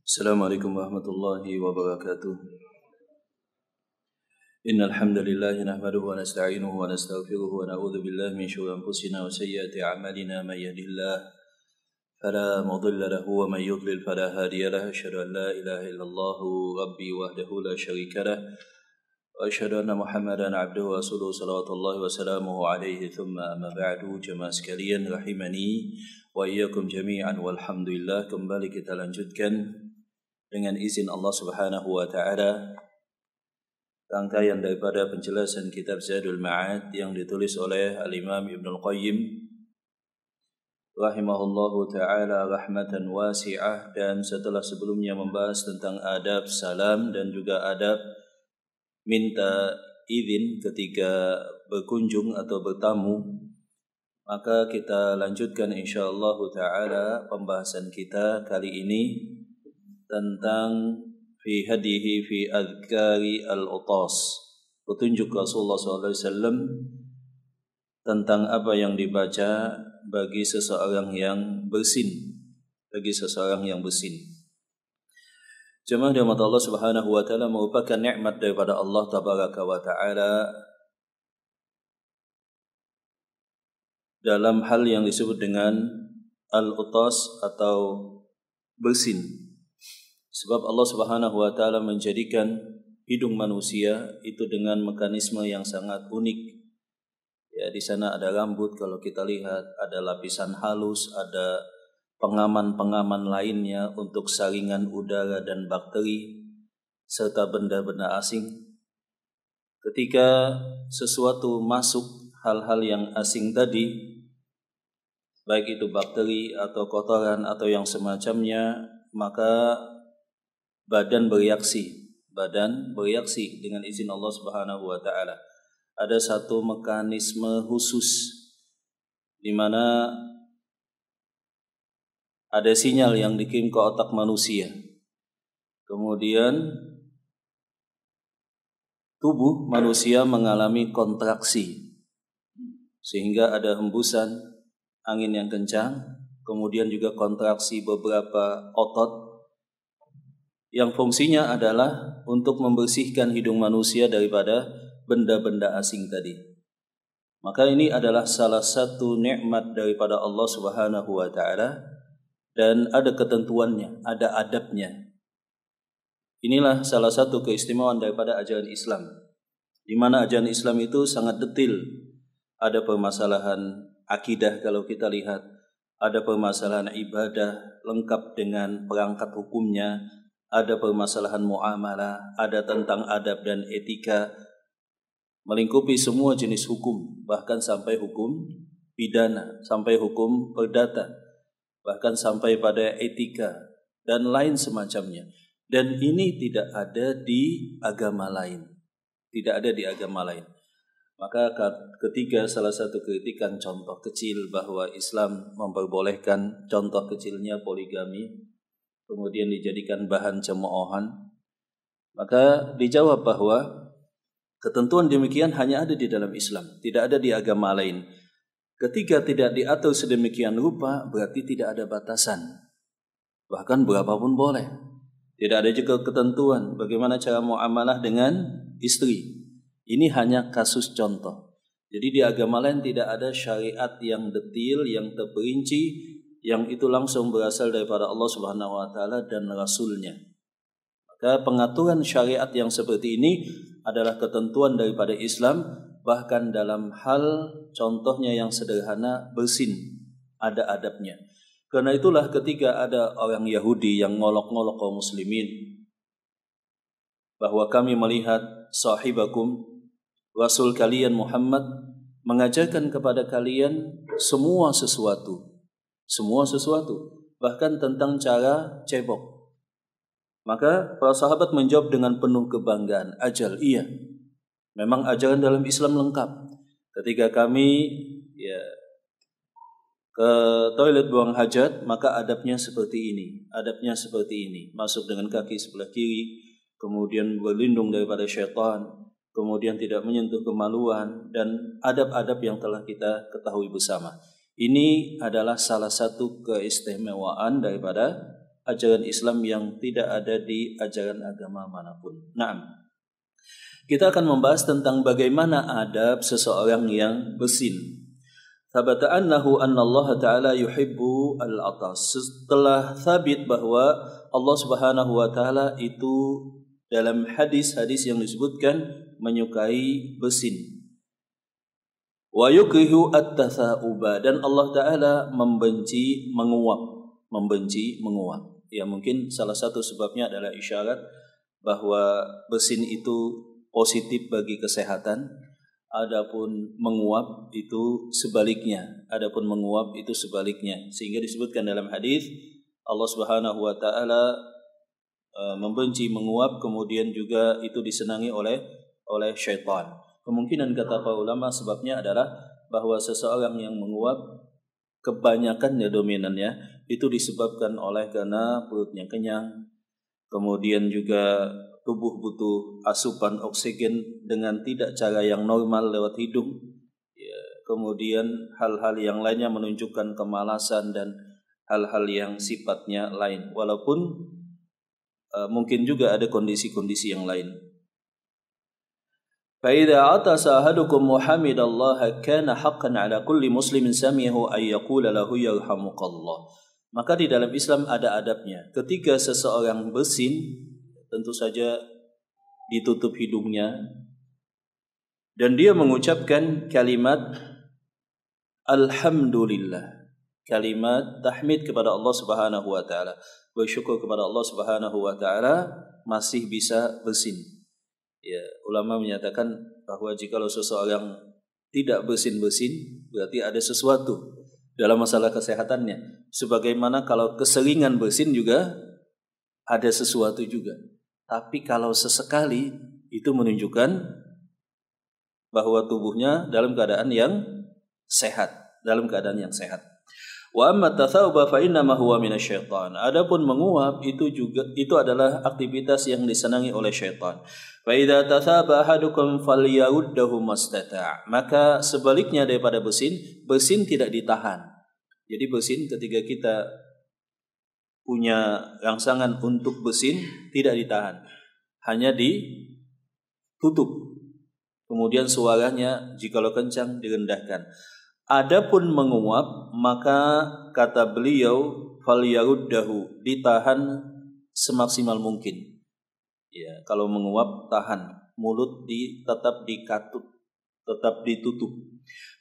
Assalamualaikum warahmatullahi wabarakatuh. Innal hamdalillah nahmaduhu wa nasta'inuhu wa nastaghfiruhu wa na'udzu billahi min shururi anfusina wa sayyiati a'malina may yahdihillahu fala mudilla lahu wa may yudlil fala hadiya lahu. Asyhadu an la ilaha illallah rabbi wahdahu la syarika lahu wa asyhadu anna Muhammadan 'abduhu wa rasuluhu salawatullahi wa salamuhu alaihi thumma amma ba'du. Jemaah sekalian rahimani wa iyyakum jami'an walhamdulillah. Kembali kita lanjutkan dengan izin Allah Subhanahu wa taala rangkaian daripada penjelasan kitab Zadul Ma'ad yang ditulis oleh Al-Imam Ibnul Qayyim rahimahullahu taala rahmatan wasi'ah. Dan setelah sebelumnya membahas tentang adab salam dan juga adab minta izin ketika berkunjung atau bertamu, maka kita lanjutkan insyaallah taala pembahasan kita kali ini tentang fi hadihi fi adhkari al-utas, petunjuk Rasulullah SAW tentang apa yang dibaca bagi seseorang yang bersin, Jemaah dirahmati Allah Subhanahu wa taala, merupakan nikmat daripada Allah tabaraka wa taala dalam hal yang disebut dengan al-utas atau bersin. Sebab Allah Subhanahu wa taala menjadikan hidung manusia itu dengan mekanisme yang sangat unik. Ya, di sana ada rambut kalau kita lihat, ada lapisan halus, ada pengaman-pengaman lainnya untuk saringan udara dan bakteri serta benda-benda asing. Ketika sesuatu masuk, hal-hal yang asing tadi, baik itu bakteri atau kotoran atau yang semacamnya, maka badan bereaksi dengan izin Allah Subhanahu wa taala. Ada satu mekanisme khusus di mana ada sinyal yang dikirim ke otak manusia. Kemudian tubuh manusia mengalami kontraksi sehingga ada hembusan angin yang kencang, kemudian juga kontraksi beberapa otot yang fungsinya adalah untuk membersihkan hidung manusia daripada benda-benda asing tadi. Maka ini adalah salah satu nikmat daripada Allah Subhanahu wa taala dan ada ketentuannya, ada adabnya. Inilah salah satu keistimewaan daripada ajaran Islam, di mana ajaran Islam itu sangat detil. Ada permasalahan akidah kalau kita lihat, ada permasalahan ibadah lengkap dengan perangkat hukumnya, ada permasalahan muamalah, ada tentang adab dan etika, melingkupi semua jenis hukum, bahkan sampai hukum pidana, sampai hukum perdata, bahkan sampai pada etika dan lain semacamnya. Dan ini tidak ada di agama lain. Maka ketiga, salah satu kritikan contoh kecil bahwa Islam memperbolehkan contoh kecilnya poligami, kemudian dijadikan bahan cemoohan, maka dijawab bahwa ketentuan demikian hanya ada di dalam Islam, tidak ada di agama lain. Ketika tidak diatur sedemikian rupa, berarti tidak ada batasan, bahkan berapapun boleh. Tidak ada juga ketentuan bagaimana cara muamalah dengan istri. Ini hanya kasus contoh. Jadi di agama lain tidak ada syariat yang detil, yang terperinci, yang itu langsung berasal daripada Allah Subhanahu wa taala dan Rasul-Nya. Maka pengaturan syariat yang seperti ini adalah ketentuan daripada Islam, bahkan dalam hal contohnya yang sederhana, bersin, ada adabnya. Karena itulah ketika ada orang Yahudi yang ngolok-ngolok kaum muslimin bahwa kami melihat sahibakum, Rasul kalian Muhammad mengajarkan kepada kalian semua sesuatu, bahkan tentang cara cebok. Maka para sahabat menjawab dengan penuh kebanggaan, ajal, iya, memang ajaran dalam Islam lengkap. Ketika kami ke toilet buang hajat, maka adabnya seperti ini, masuk dengan kaki sebelah kiri, kemudian berlindung daripada syaitan, kemudian tidak menyentuh kemaluan, dan adab-adab yang telah kita ketahui bersama. Ini adalah salah satu keistimewaan daripada ajaran Islam yang tidak ada di ajaran agama manapun. Nah, kita akan membahas tentang bagaimana adab seseorang yang bersin. Thabata annahu anna Allah Ta'ala yuhibbu al-atas. Setelah thabit bahwa Allah Subhanahu wa Ta'ala itu dalam hadis-hadis yang disebutkan menyukai bersin. Wa yukrihu at-tatha'uba, dan Allah Ta'ala membenci menguap. Ya, mungkin salah satu sebabnya adalah isyarat bahwa bersin itu positif bagi kesehatan, adapun menguap itu sebaliknya. Sehingga disebutkan dalam hadis Allah Subhanahu wa Ta'ala membenci menguap, kemudian juga itu disenangi oleh syaitan. Kemungkinan kata para ulama sebabnya adalah bahwa seseorang yang menguap kebanyakannya dominannya itu disebabkan karena perutnya kenyang, kemudian juga tubuh butuh asupan oksigen dengan tidak cara yang normal lewat hidung. Ya, kemudian hal-hal yang lainnya menunjukkan kemalasan dan hal-hal yang sifatnya lain. Walaupun mungkin juga ada kondisi-kondisi yang lain. فَإِذَا عَطَسَ أَحَدُكُمْ وَحَمِدَ اللَّهَ كَانَ حَقًّا عَلَى كُلِّ مُسْلِمٍ سَمِعَهُ أَن يَقُولَ لَهُ يَرْحَمُكَ اللَّهُ. Maka di dalam Islam ada adabnya. Ketika seseorang bersin, tentu saja ditutup hidungnya dan dia mengucapkan kalimat alhamdulillah, kalimat tahmid kepada Allah Subhanahu wa Ta'ala, bersyukur kepada Allah Subhanahu wa Ta'ala, masih bisa bersin. Ya, ulama menyatakan bahwa jikalau seseorang tidak bersin-bersin berarti ada sesuatu dalam masalah kesehatannya. Sebagaimana kalau keseringan bersin juga ada sesuatu juga. Tapi kalau sesekali itu menunjukkan bahwa tubuhnya dalam keadaan yang sehat, Wa amma tathawba fa innama huwa minasyaitan. Adapun menguap itu adalah aktivitas yang disenangi oleh syaitan. Fa idza tathaba ahadukum falyaruddahu mastata'. Maka sebaliknya daripada bersin tidak ditahan. Jadi bersin ketika kita punya rangsangan untuk bersin tidak ditahan, hanya ditutup. Kemudian suaranya jikalau kencang direndahkan. Adapun menguap, maka kata beliau falyaruddahu, ditahan semaksimal mungkin. Ya, kalau menguap tahan, mulut tetap dikatup, tetap ditutup.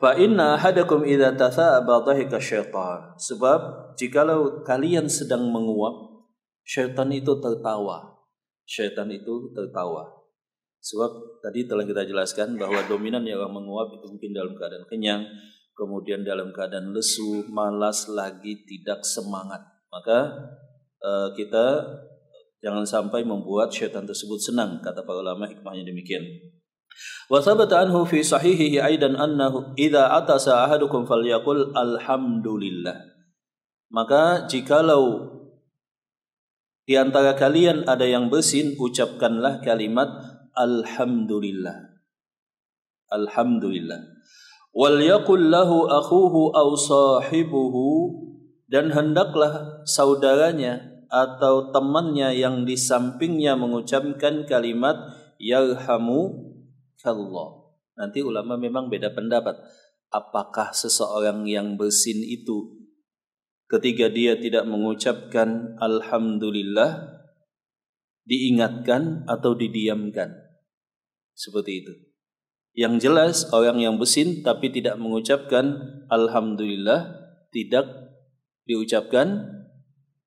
Fa inna ahadakum idza tathaba dhahika syaitan. Sebab jikalau kalian sedang menguap, syaitan itu tertawa. Sebab tadi telah kita jelaskan bahwa dominannya orang menguap itu mungkin dalam keadaan kenyang, kemudian dalam keadaan lesu, malas, lagi tidak semangat. Maka kita jangan sampai membuat syaitan tersebut senang. Kata para ulama, hikmahnya demikian. Wa thabata anhu fi sahihihi aidan annahu idza atasa ahadukum falyaqul alhamdulillah. Maka jikalau di antara kalian ada yang bersin, ucapkanlah kalimat alhamdulillah. Wal yaqul lahu akhuhu aw sahibuhu, dan hendaklah saudaranya atau temannya yang di sampingnya mengucapkan kalimat yarhamukallah. Nanti ulama memang beda pendapat. Apakah seseorang yang bersin itu ketika dia tidak mengucapkan alhamdulillah diingatkan atau didiamkan? Seperti itu. Yang jelas orang yang bersin tapi tidak mengucapkan alhamdulillah, tidak diucapkan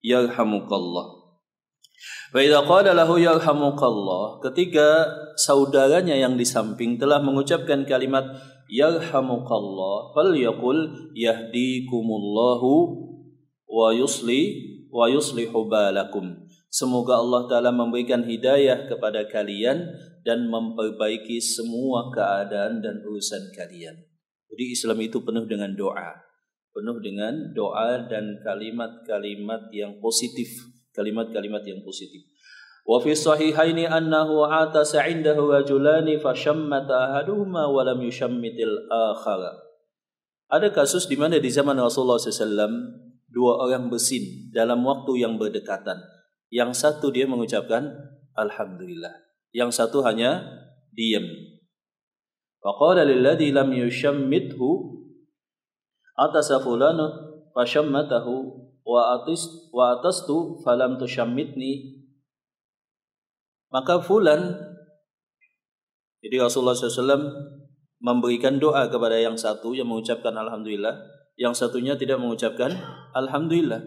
yarhamukallah. Wa idza qala lahu yarhamukallah, ketika saudaranya yang di samping telah mengucapkan kalimat yarhamukallah, falyaqul yahdikumullahu wa yuslihu balakum. Semoga Allah Ta'ala memberikan hidayah kepada kalian dan memperbaiki semua keadaan dan urusan kalian. Jadi Islam itu penuh dengan doa dan kalimat-kalimat yang positif, Wa fi sahihaini annahu atasa 'indahu rajulani fashammata ahaduhuma wa lam yushammitil akhar. Ada kasus di mana di zaman Rasulullah SAW dua orang bersin dalam waktu yang berdekatan. Yang satu dia mengucapkan alhamdulillah, yang satu hanya diam. Faqala lilladzi lam yushammithu atasa fulanu fashammatahu wa atastu falam tushammitni. Maka fulan, jadi Rasulullah SAW memberikan doa kepada yang satu yang mengucapkan alhamdulillah, yang satunya tidak mengucapkan alhamdulillah.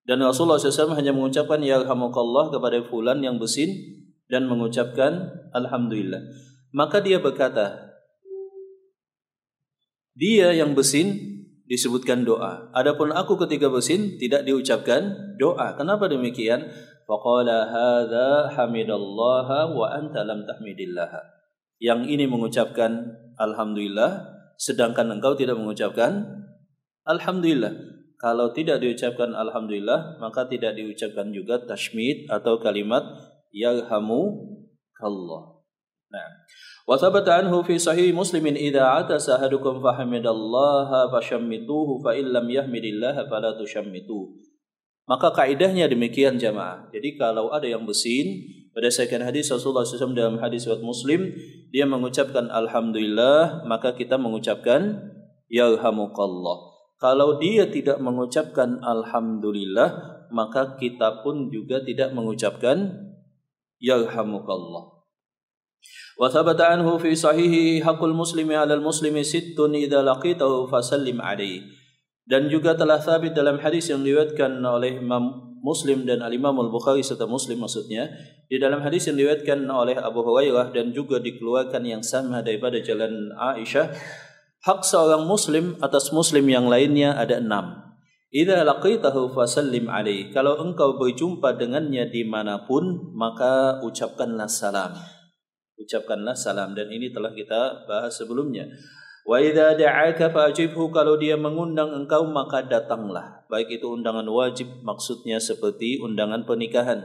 Dan Rasulullah SAW hanya mengucapkan yarhamukallah kepada fulan yang bersin dan mengucapkan alhamdulillah. Maka dia berkata, dia yang bersin disebutkan doa. Adapun aku ketika bersin tidak diucapkan doa. Kenapa demikian? Faqala hadza hamidallaha wa anta lam tahmidillah. Yang ini mengucapkan alhamdulillah sedangkan engkau tidak mengucapkan alhamdulillah. Kalau tidak diucapkan alhamdulillah, maka tidak diucapkan juga tashmid atau kalimat yarhamukallah. Nah, wa thabata anhu fi sahih Muslimin idza atasa ahadukum fahamidallaha fashammituhu fa illam yahmidillaha fala tushammitu. Maka kaidahnya demikian jamaah. Jadi kalau ada yang bersin, berdasarkan hadis Rasulullah SAW dalam hadis riwayat Muslim, dia mengucapkan alhamdulillah, maka kita mengucapkan yarhamukallah. Kalau dia tidak mengucapkan alhamdulillah, maka kita pun juga tidak mengucapkan yarhamukallah. Wa thabata anhu fi sahihi haqqul muslimi 'alal muslimi sittun idza laqitahu fasallim 'alaihi. Dan juga telah sabit dalam hadis yang diriwayatkan oleh Imam Muslim dan Al-Imam Al-Bukhari serta Muslim maksudnya, di dalam hadis yang diriwayatkan oleh Abu Hurairah dan juga dikeluarkan yang sama daripada jalan Aisyah, hak seorang muslim atas muslim yang lainnya ada 6. Idza laqitahu fasallim alaihi. Kalau engkau berjumpa dengannya dimanapun, maka ucapkanlah salam. Ucapkanlah salam, dan ini telah kita bahas sebelumnya. Wa idza da'aka fa'ajibhu. Kalau dia mengundang engkau, maka datanglah. Baik itu undangan wajib, maksudnya seperti undangan pernikahan,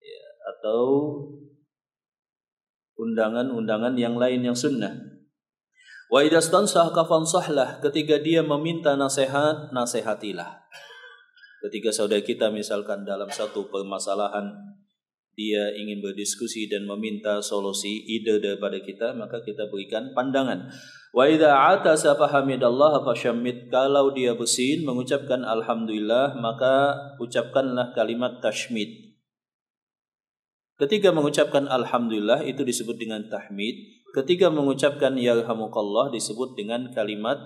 ya, atau undangan-undangan yang lain yang sunnah. Wa idza stansahaka fansahlah. Ketika dia meminta nasihat, nasihatilah. Ketika saudara kita misalkan dalam satu permasalahan, dia ingin berdiskusi dan meminta solusi, ide daripada kita, maka kita berikan pandangan. Wa idza atasa fahamidallaha fashammit. Kalau dia bersin mengucapkan alhamdulillah, maka ucapkanlah kalimat tashmid. Ketika mengucapkan alhamdulillah itu disebut dengan tahmid. Ketika mengucapkan yarhamukallah disebut dengan kalimat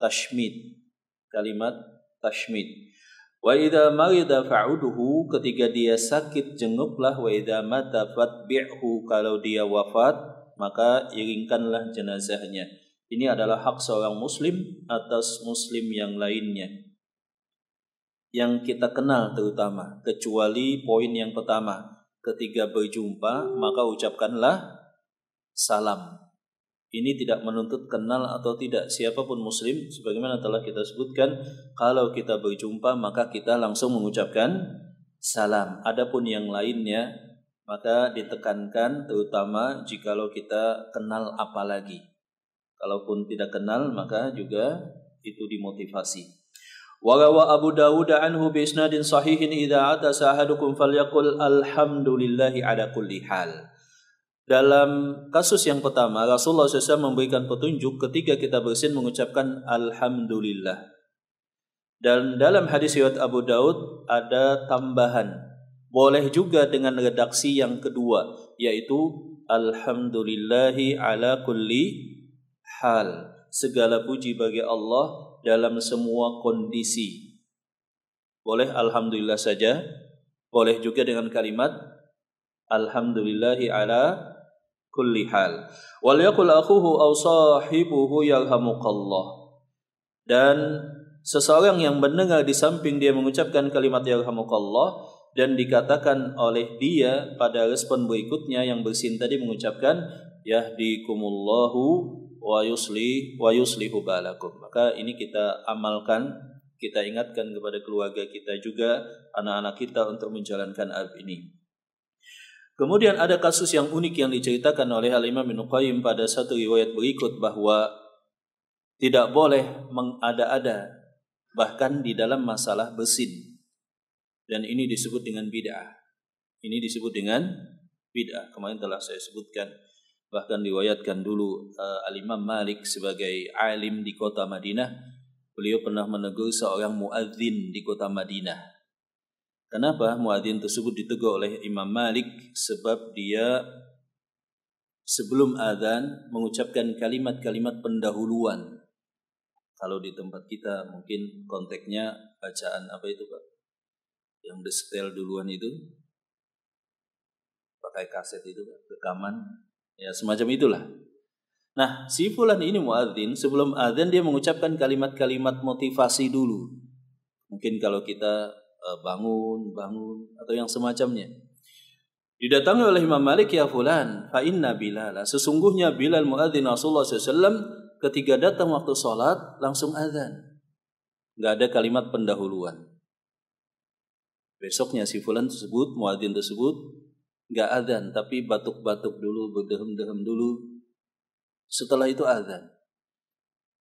tashmid. Kalimat tashmid. Wa idza marida fa'uduhu. Ketika dia sakit jenguklah. Wa idza mata fatbi'hu. Kalau dia wafat maka iringkanlah jenazahnya. Ini adalah hak seorang muslim atas muslim yang lainnya, yang kita kenal terutama, kecuali poin yang pertama, ketika berjumpa maka ucapkanlah salam. Ini tidak menuntut kenal atau tidak siapapun muslim, sebagaimana telah kita sebutkan, kalau kita berjumpa maka kita langsung mengucapkan salam. Adapun yang lainnya maka ditekankan, terutama jikalau kita kenal apalagi. Kalaupun tidak kenal maka juga itu dimotivasi. Wa rawa Abu Dawud anhu bi isnadin sahihin idza atasa ahadukum falyaqul alhamdulillahi ala kulli hal. Dalam kasus yang pertama, Rasulullah SAW memberikan petunjuk ketika kita bersin mengucapkan alhamdulillah. Dan dalam hadis riwayat Abu Daud ada tambahan, boleh juga dengan redaksi yang kedua, yaitu alhamdulillahi ala kulli hal. Segala puji bagi Allah dalam semua kondisi. Boleh alhamdulillah saja, boleh juga dengan kalimat alhamdulillahi ala kulli hal. Wal yaqul akhuhu aw sahibuhu yarhamukallah. Dan seseorang yang mendengar di samping dia mengucapkan kalimat yarhamukallah dan dikatakan oleh dia pada respon berikutnya yang bersin tadi mengucapkan yahdikumullahu wa yuslihu balakum. Maka ini kita amalkan, kita ingatkan kepada keluarga kita juga, anak-anak kita untuk menjalankan adab ini. Kemudian ada kasus yang unik yang diceritakan oleh Al-Imam Ibnu Qayyim pada satu riwayat berikut, bahwa tidak boleh mengada-ada bahkan di dalam masalah bersin. Dan ini disebut dengan bid'ah. Ini disebut dengan bid'ah. Kemarin telah saya sebutkan, bahkan riwayatkan dulu Al-Imam Malik sebagai alim di kota Madinah, beliau pernah menegur seorang muadzin di kota Madinah. Kenapa muadzin tersebut ditegur oleh Imam Malik? Sebab dia sebelum azan mengucapkan kalimat-kalimat pendahuluan. Kalau di tempat kita mungkin konteksnya bacaan apa itu Pak? Yang disetel duluan itu, pakai kaset itu Pak, rekaman. Ya semacam itulah. Nah, si fulan ini muadzin, sebelum azan dia mengucapkan kalimat-kalimat motivasi dulu. Mungkin kalau kita bangun atau yang semacamnya. Didatangi oleh Imam Malik, ya fulan, fa inna Bilal, sesungguhnya Bilal muadzin Rasulullah SAW ketika datang waktu sholat langsung azan. Enggak ada kalimat pendahuluan. Besoknya si fulan tersebut, muadzin tersebut enggak azan, tapi batuk-batuk dulu, berdehem-dehem dulu. Setelah itu azan.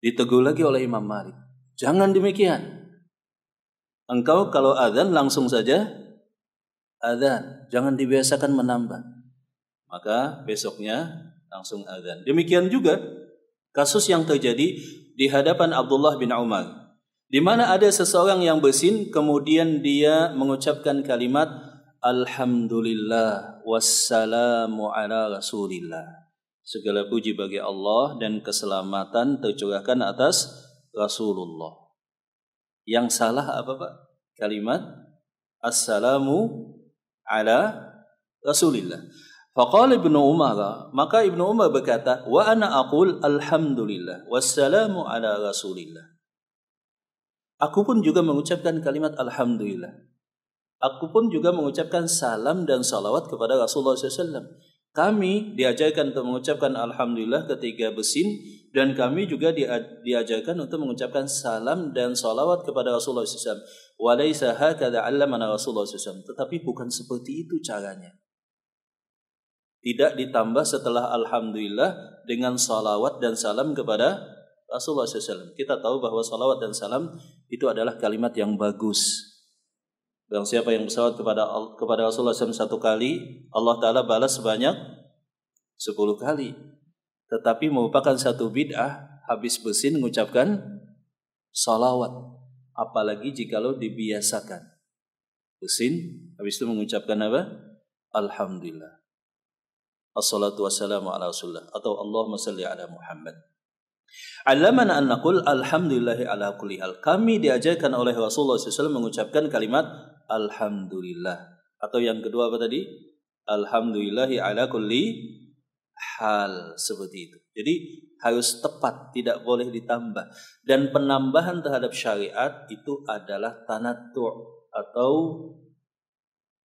Ditegur lagi oleh Imam Malik. Jangan demikian. Engkau kalau azan langsung saja azan. Jangan dibiasakan menambah. Maka besoknya langsung azan. Demikian juga kasus yang terjadi di hadapan Abdullah bin Umar. Di mana ada seseorang yang bersin, kemudian dia mengucapkan kalimat Alhamdulillah wassalamu ala rasulillah. Segala puji bagi Allah dan keselamatan tercurahkan atas Rasulullah. Yang salah apa Pak? Kalimat Assalamu ala Rasulillah. Faqala Ibnu Umar, maka Ibnu Umar berkata, wa ana aqul alhamdulillah wassalamu ala Rasulillah. Aku pun juga mengucapkan kalimat alhamdulillah. Aku pun juga mengucapkan salam dan salawat kepada Rasulullah SAW. Kami diajarkan untuk mengucapkan alhamdulillah ketika bersin, dan kami juga diajarkan untuk mengucapkan salam dan salawat kepada Rasulullah SAW. Walaysa hakadha 'allamana Rasulullah SAW. Tetapi bukan seperti itu caranya. Tidak ditambah setelah alhamdulillah dengan salawat dan salam kepada Rasulullah SAW. Kita tahu bahwa salawat dan salam itu adalah kalimat yang bagus. Dan siapa yang bersalawat kepada Rasulullah SAW 1 kali, Allah Ta'ala balas sebanyak 10 kali. Tetapi merupakan satu bid'ah habis bersin mengucapkan salawat. Apalagi jikalau dibiasakan. Bersin, habis itu mengucapkan apa? Alhamdulillah. Assalatu wassalamu ala Rasulullah. Atau Allahumma salli ala Muhammad. Allamana an naqul alhamdulillahi ala kulli hal. Kami diajarkan oleh Rasulullah SAW mengucapkan kalimat alhamdulillah. Atau yang kedua apa tadi? Alhamdulillahi ala kulli hal. Seperti itu. Jadi harus tepat, tidak boleh ditambah. Dan penambahan terhadap syariat itu adalah tanattu' atau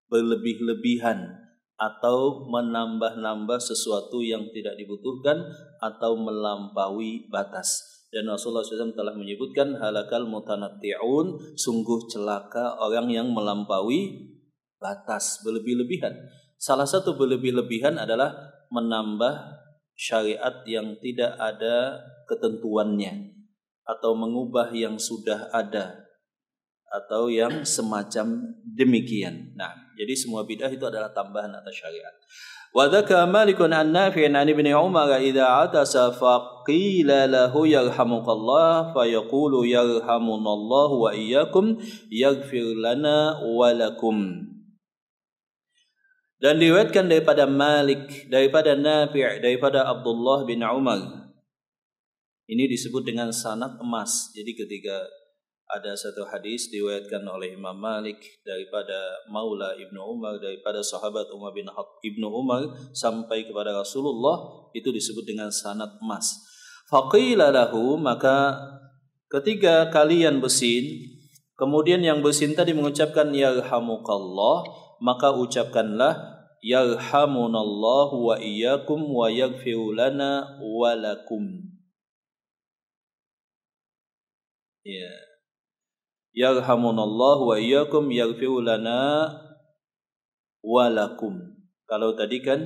berlebih-lebihan, atau menambah-nambah sesuatu yang tidak dibutuhkan, atau melampaui batas. Dan Rasulullah SAW telah menyebutkan halakal mutanatti'un, sungguh celaka orang yang melampaui batas, berlebih-lebihan. Salah satu berlebih-lebihan adalah menambah syariat yang tidak ada ketentuannya, atau mengubah yang sudah ada, atau yang semacam demikian. Nah, jadi semua bid'ah itu adalah tambahan atas syariat. Wa dzaka Malikun an Nafi'in an Ibnu Umar idza atasa faqila lahu yarhamukallah fayaqulu yarhamunallahu wa iyyakum yaghfir lana wa lakum. Dan diriwayatkan daripada Malik, daripada Nafi', daripada Abdullah bin Umar. Ini disebut dengan sanad emas. Jadi ketika ada satu hadis diriwayatkan oleh Imam Malik daripada Maula Ibnu Umar, daripada sahabat Umar bin Ibnu Umar sampai kepada Rasulullah, itu disebut dengan sanad emas. Faqila lahu, maka ketika kalian bersin, kemudian yang bersin tadi mengucapkan yarhamukallah, maka ucapkanlah yarhamunallahu wa iyyakum wa yaghfir lana wa lakum. Ya. Yarhamunallahu wa iyyakum yaghfir lana wa lakum. Kalau tadi kan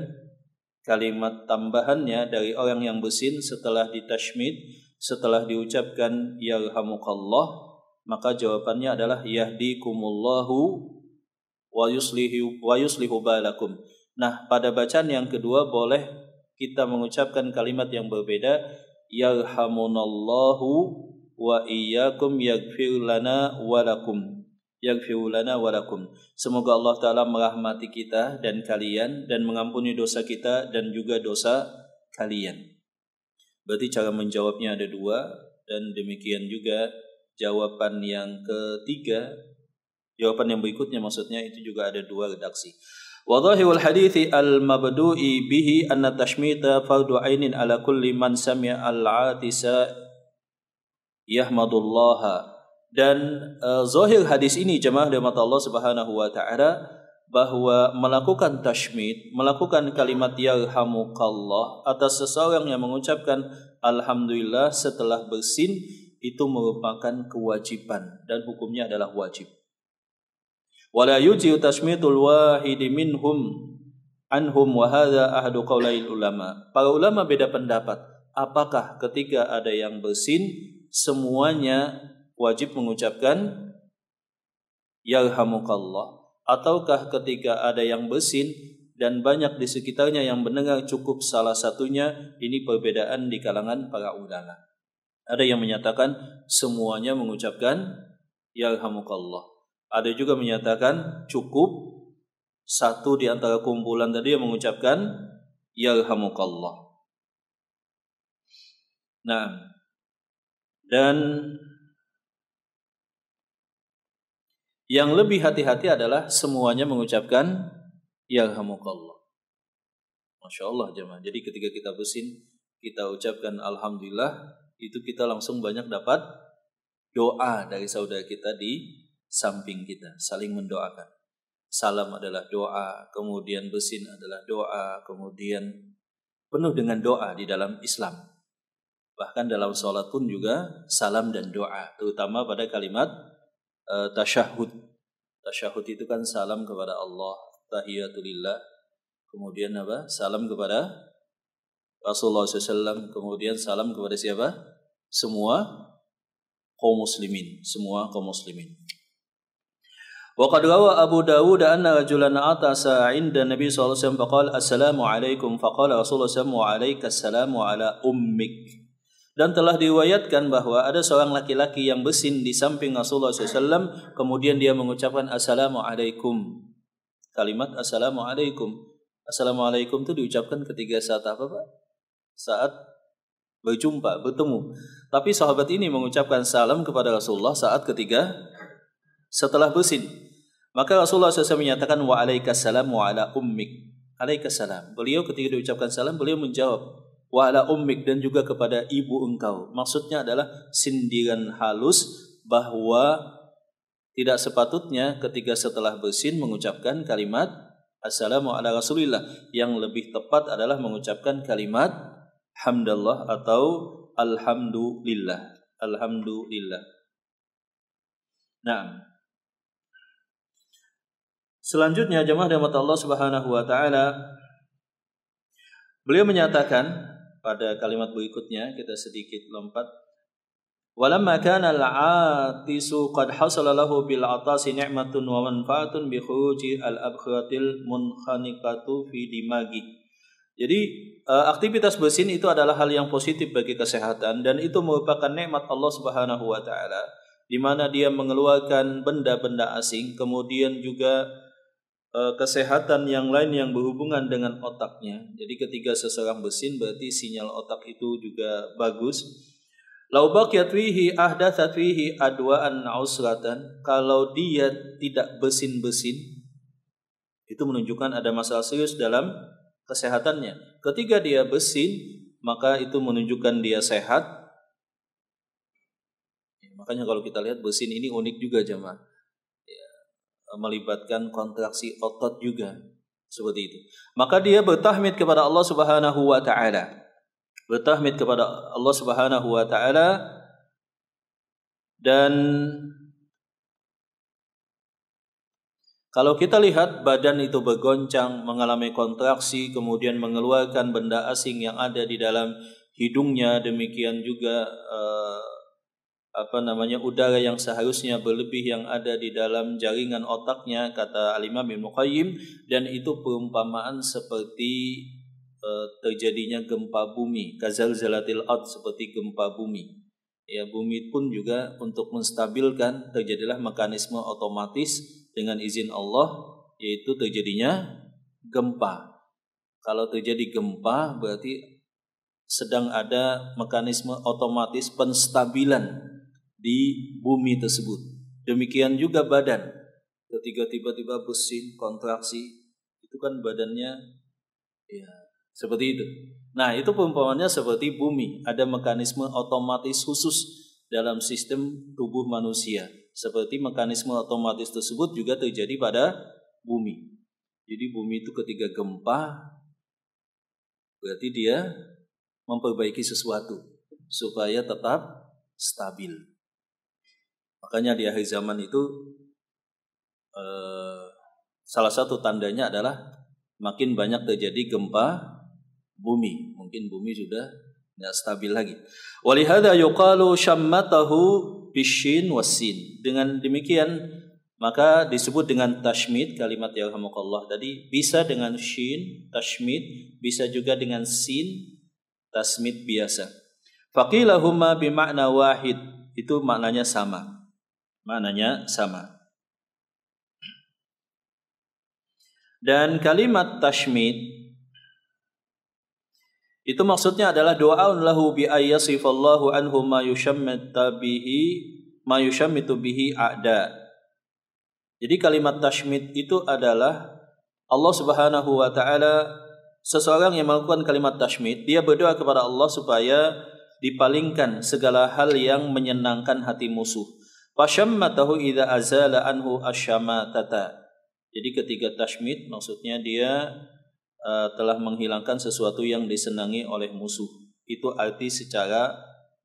kalimat tambahannya dari orang yang bersin setelah ditashmid, setelah diucapkan yarhamukallah, Maka jawabannya adalah yahdikumullahu wa yuslihu balakum. Nah, pada bacaan yang kedua boleh kita mengucapkan kalimat yang berbeda, yarhamunallahu wa iyyakum yaghfir lana wa lakum. Yaghfir lana wa lakum. Semoga Allah Ta'ala merahmati kita dan kalian dan mengampuni dosa kita dan juga dosa kalian. Berarti cara menjawabnya ada dua, dan demikian juga jawaban yang ketiga, jawaban yang berikutnya maksudnya itu juga ada dua redaksi. Wa dhahirul hadithi al-mabdu'i bihi anna tashmita fardu ainin ala kulli man sami'a al-'atisa yahmadullaha. Dan zahir hadis ini jemaah rahmat Allah Subhanahu wa taala bahwa melakukan tashmid, melakukan kalimat yarhamukallah atas seseorang yang mengucapkan alhamdulillah setelah bersin itu merupakan kewajiban dan hukumnya adalah wajib. Wala yujiu tashmidul wahidi minhum anhum wa hadza ahadu qaulail ulama. Para ulama beda pendapat, apakah ketika ada yang bersin semuanya wajib mengucapkan yarhamukallah, ataukah ketika ada yang bersin dan banyak di sekitarnya yang mendengar cukup salah satunya? Ini perbedaan di kalangan para ulama. Ada yang menyatakan semuanya mengucapkan yarhamukallah. Ada juga menyatakan cukup satu di antara kumpulan tadi yang mengucapkan yarhamukallah. Nah, dan yang lebih hati-hati adalah semuanya mengucapkan yarhamukallah. Masya Allah jemaah. Jadi ketika kita bersin, kita ucapkan alhamdulillah, itu kita langsung banyak dapat doa dari saudara kita di samping kita, saling mendoakan. Salam adalah doa, kemudian bersin adalah doa, kemudian penuh dengan doa di dalam Islam. Bahkan dalam sholat pun juga salam dan doa, terutama pada kalimat tasyahud. Tasyahud itu kan salam kepada Allah, tahiyatulillah, kemudian apa? Salam kepada Rasulullah SAW, kemudian salam kepada siapa? Semua kaum muslimin, semua kaum muslimin. Wa qad rawa Abu Dawud anna rajulan atasa 'inda Nabi sallallahu alaihi wasallam faqala assalamu alaikum faqala Rasulullah sallallahu alaihi wasallam wa ala ummik. Dan telah diriwayatkan bahwa ada seorang laki-laki yang bersin di samping Rasulullah SAW, kemudian dia mengucapkan assalamualaikum. Kalimat assalamualaikum. Assalamualaikum itu diucapkan ketika saat apa Pak? Saat berjumpa, bertemu. Tapi sahabat ini mengucapkan salam kepada Rasulullah saat ketiga setelah bersin. Maka Rasulullah SAW menyatakan wa alaikassalam wa ala ummik. Alaikassalam. Beliau ketika diucapkan salam, beliau menjawab wa ala ummik, dan juga kepada ibu engkau. Maksudnya adalah sindiran halus bahwa tidak sepatutnya ketika setelah bersin mengucapkan kalimat assalamu ala rasulillah. Yang lebih tepat adalah mengucapkan kalimat hamdallah atau alhamdulillah. Alhamdulillah. Nah, selanjutnya jemaah rahmat Allah Subhanahu wa taala, beliau menyatakan pada kalimat berikutnya, kita sedikit lompat. Walamma kana al-'atisu qad hasala lahu bil 'atasi ni'matun wa manfaatun bi khuruji al-abkharatil munkhaniqatu fi dimagi. Jadi aktivitas bersin itu adalah hal yang positif bagi kesehatan, dan itu merupakan nikmat Allah Subhanahu wa taala, di mana dia mengeluarkan benda-benda asing, kemudian juga kesehatan yang lain yang berhubungan dengan otaknya. Jadi ketika seseorang bersin berarti sinyal otak itu juga bagus. Lau baqiyat fihi ahdathat fihi adwa'an usratan. Kalau dia tidak bersin-bersin, itu menunjukkan ada masalah serius dalam kesehatannya. Ketika dia bersin, maka itu menunjukkan dia sehat. Makanya kalau kita lihat bersin ini unik juga jemaah. Melibatkan kontraksi otot juga seperti itu. Maka dia bertahmid kepada Allah Subhanahu wa taala. Bertahmid kepada Allah Subhanahu wa taala, dan kalau kita lihat badan itu bergoncang, mengalami kontraksi, kemudian mengeluarkan benda asing yang ada di dalam hidungnya, demikian juga udara yang seharusnya berlebih yang ada di dalam jaringan otaknya, kata Al-Imam Ibnu Qayyim, dan itu perumpamaan seperti terjadinya gempa bumi, kazalzalatil ard, seperti gempa bumi. Ya, bumi pun juga untuk menstabilkan terjadilah mekanisme otomatis dengan izin Allah, yaitu terjadinya gempa. Kalau terjadi gempa berarti sedang ada mekanisme otomatis penstabilan di bumi tersebut. Demikian juga badan. Ketika tiba-tiba bersin, kontraksi, itu kan badannya ya seperti itu. Nah, itu perumpamannya seperti bumi. Ada mekanisme otomatis khusus dalam sistem tubuh manusia. Seperti mekanisme otomatis tersebut juga terjadi pada bumi. Jadi bumi itu ketika gempa, berarti dia memperbaiki sesuatu supaya tetap stabil. Makanya di akhir zaman itu salah satu tandanya adalah makin banyak terjadi gempa bumi. Mungkin bumi sudah tidak stabil lagi. Walihada yuqalu syammatahu bisyin wassin. Dengan demikian maka disebut dengan tashmid, kalimat yarhamukallah tadi bisa dengan shin tashmid, bisa juga dengan sin tasmid biasa. Faqilahuma bimakna wahid, itu maknanya sama. Maknanya sama. Dan kalimat tashmid itu maksudnya adalah doaun lahu bi ayyasifallahu anhu ma yushammitu bihi a'da. Jadi kalimat tashmid itu adalah Allah Subhanahu wa taala, seseorang yang melakukan kalimat tashmid, dia berdoa kepada Allah supaya dipalingkan segala hal yang menyenangkan hati musuh. Fashammatahu idza azala anhu asyamatata. Jadi ketika tashmid maksudnya dia telah menghilangkan sesuatu yang disenangi oleh musuh. Itu arti secara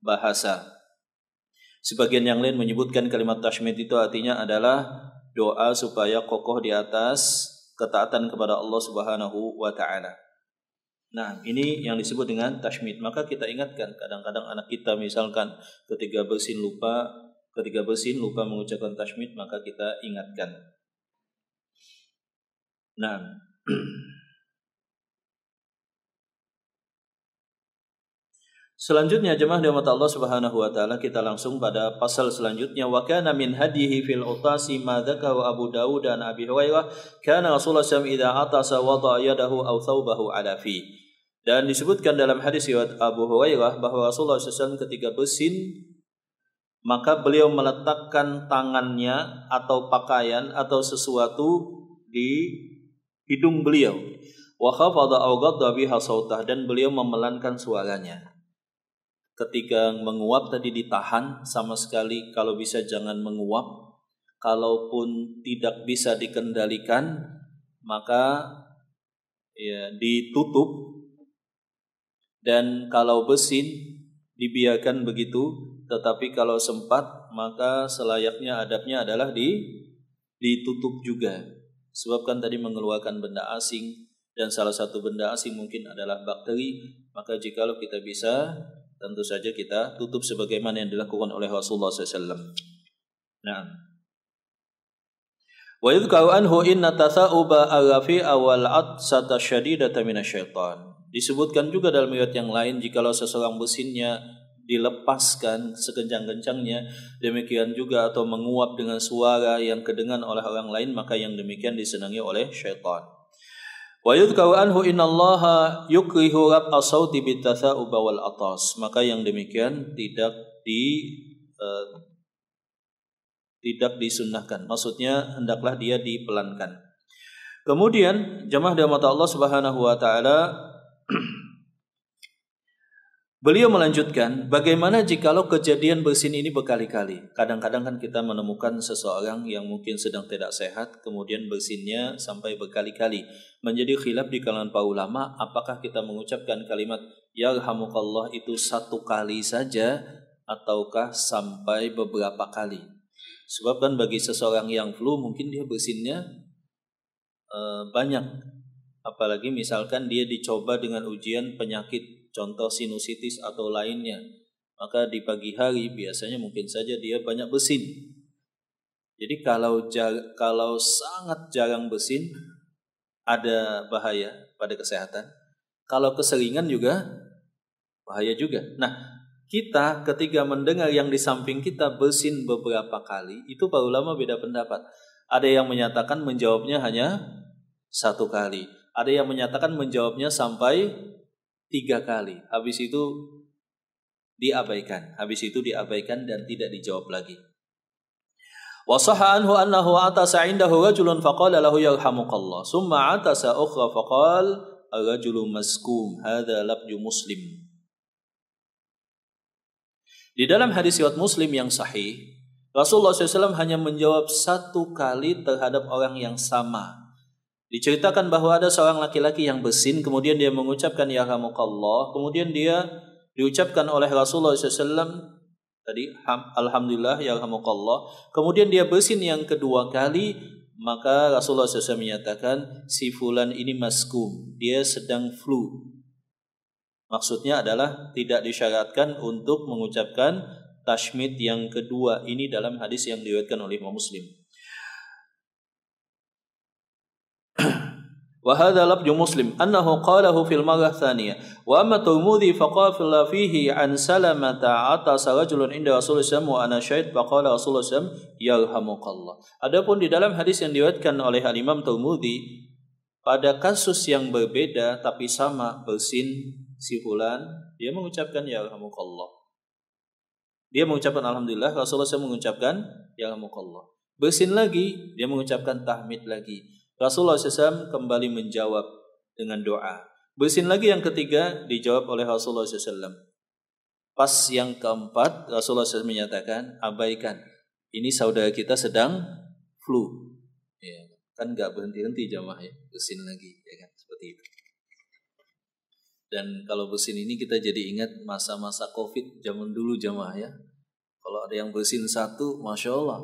bahasa. Sebagian yang lain menyebutkan kalimat tashmid itu artinya adalah doa supaya kokoh di atas ketaatan kepada Allah Subhanahu wa taala. Nah, ini yang disebut dengan tashmid. Maka kita ingatkan, kadang-kadang anak kita misalkan ketika bersin lupa mengucapkan tashmid, maka kita ingatkan. Nah, selanjutnya jemaah dirahmati Allah Subhanahu wa taala, kita langsung pada pasal selanjutnya. Wa kana min hadihi fil utasi ma dzakara Abu Dawud dan Abi Hurairah kana Rasulullah SAW idza atasa wada'a yadahu aw thawbahu ala fi. Dan disebutkan dalam hadis riwayat Abu Hurairah bahwa Rasulullah SAW ketika bersin maka beliau meletakkan tangannya atau pakaian atau sesuatu di hidung beliau. Wa khafada aw ghadda biha sautah, dan beliau memelankan suaranya. Ketika menguap tadi ditahan sama sekali, kalau bisa jangan menguap. Kalaupun tidak bisa dikendalikan maka ya ditutup, dan kalau bersin dibiarkan begitu. Tetapi kalau sempat maka selayaknya adabnya adalah ditutup juga. Sebab kan tadi mengeluarkan benda asing, dan salah satu benda asing mungkin adalah bakteri. Maka jikalau kita bisa, tentu saja kita tutup sebagaimana yang dilakukan oleh Rasulullah SAW. Nah, wa yudhkaru anhu inna tatha'uba al-rafi'a wal 'atsata syadidatan minasyaitan. Disebutkan juga dalam riwayat yang lain, jikalau seseorang bersinnya dilepaskan sekencang-kencangnya, demikian juga atau menguap dengan suara yang kedengan oleh orang lain, maka yang demikian disenangi oleh syaitan. Wa yudhkaru anhu innallaha yukrihu rab'a sauti bitatha'uba wal atas. Maka yang demikian tidak disunnahkan. Maksudnya hendaklah dia dipelankan. Kemudian jemaah dirahmati Allah Subhanahu wa taala, beliau melanjutkan, bagaimana jikalau kejadian bersin ini berkali-kali? Kadang-kadang kan kita menemukan seseorang yang mungkin sedang tidak sehat, kemudian bersinnya sampai berkali-kali. Menjadi khilaf di kalangan para ulama, apakah kita mengucapkan kalimat yarhamukallah itu satu kali saja, ataukah sampai beberapa kali? Sebab kan bagi seseorang yang flu mungkin dia bersinnya banyak. Apalagi misalkan dia dicoba dengan ujian penyakit, contoh sinusitis atau lainnya, maka di pagi hari biasanya mungkin saja dia banyak bersin. Jadi kalau sangat jarang bersin ada bahaya pada kesehatan. Kalau keseringan juga bahaya juga. Nah, kita ketika mendengar yang di samping kita bersin beberapa kali, itu para ulama beda pendapat. Ada yang menyatakan menjawabnya hanya 1 kali. Ada yang menyatakan menjawabnya sampai 3 kali. Habis itu diabaikan. Dan tidak dijawab lagi. Wa sahha anhu annahu atasa 'indahu rajulun faqala lahu yarhamukallah. Summa atasa ukhra faqala ar-rajulu maskum. Hadza lafzu Muslim. Di dalam hadis riwayat Muslim yang sahih, Rasulullah SAW hanya menjawab 1 kali terhadap orang yang sama. Diceritakan bahwa ada seorang laki-laki yang bersin, kemudian dia mengucapkan yarhamukallah, kemudian dia diucapkan oleh Rasulullah SAW tadi alhamdulillah yarhamukallah, kemudian dia bersin yang kedua kali, maka Rasulullah SAW menyatakan si fulan ini maskum, dia sedang flu. Maksudnya adalah tidak disyaratkan untuk mengucapkan tashmid yang kedua ini dalam hadis yang diriwayatkan oleh Imam Muslim. Wa hadza lafzu Muslim annahu qalahu fil marrah tsaniyah wa amma Tirmidzi faqala fihi an Salamata atasa rajulun inda Rasulullah sallallahu wa ana syahid faqala Rasulullah sallallahu yarhamukallah. Adapun di dalam hadis yang diriwayatkan oleh Imam Tirmidzi pada kasus yang berbeda tapi sama bersin si fulan, dia mengucapkan yarhamukallah. Dia mengucapkan alhamdulillah, Rasulullah SAW mengucapkan yarhamukallah. Bersin lagi, dia mengucapkan tahmid lagi. Rasulullah SAW kembali menjawab dengan doa. Bersin lagi yang ketiga dijawab oleh Rasulullah SAW. Pas yang keempat Rasulullah SAW menyatakan abaikan. Ini saudara kita sedang flu. Ya, kan nggak berhenti-henti jamaah ya. Bersin lagi, ya kan seperti itu. Dan kalau bersin ini kita jadi ingat masa-masa COVID zaman dulu jamaah ya. Kalau ada yang bersin 1, Masya Allah,